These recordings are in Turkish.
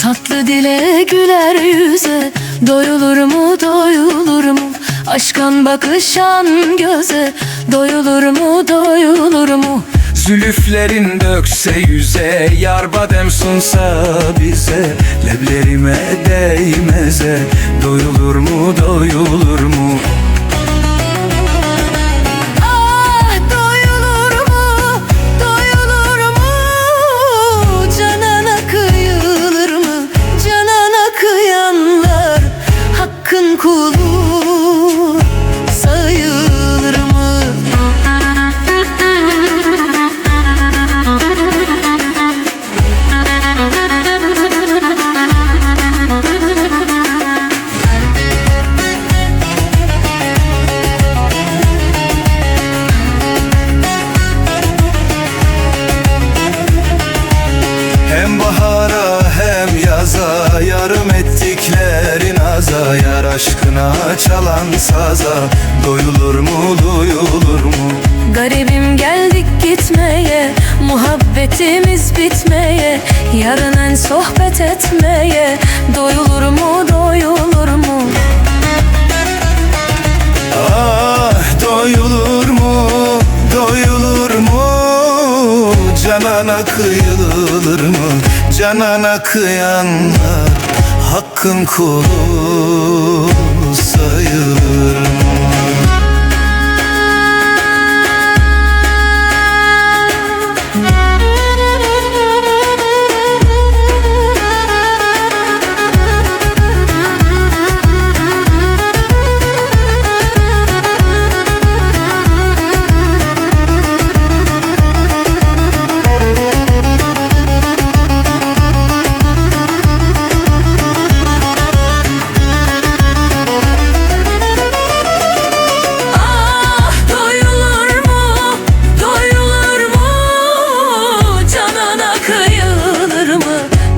Tatlı dile güler yüze, doyulur mu doyulur mu? Aşkın bakışan göze, doyulur mu doyulur mu? Zülüflerin dökse yüze, yar badem sunsa bize, leblerime değmeze, doyulur mu doyulur mu? Ah doyulur mu doyulur mu? Canana kıyılır mı? Canana kıyanlar hakkın kulu sayılır mı? Hem bahara hem yaza, yarım ettiklerin aza, yar aşkına çalan saza, doyulur mu doyulur mu? Garibim geldik gitmeye, muhabbetimiz bitmeye, yarının sohbet etmeye, doyulur mu doyulur mu? Ah doyulur mu doyulur mu? Canana kıyılır mı? Canana kıyanlar hakkın kulu sayılır mı?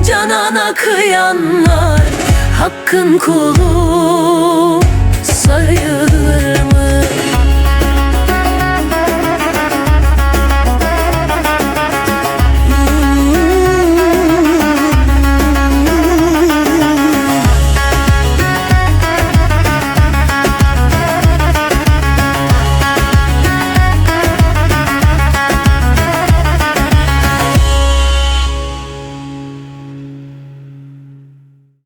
Canana kıyanlar hakkın kulu sayılır.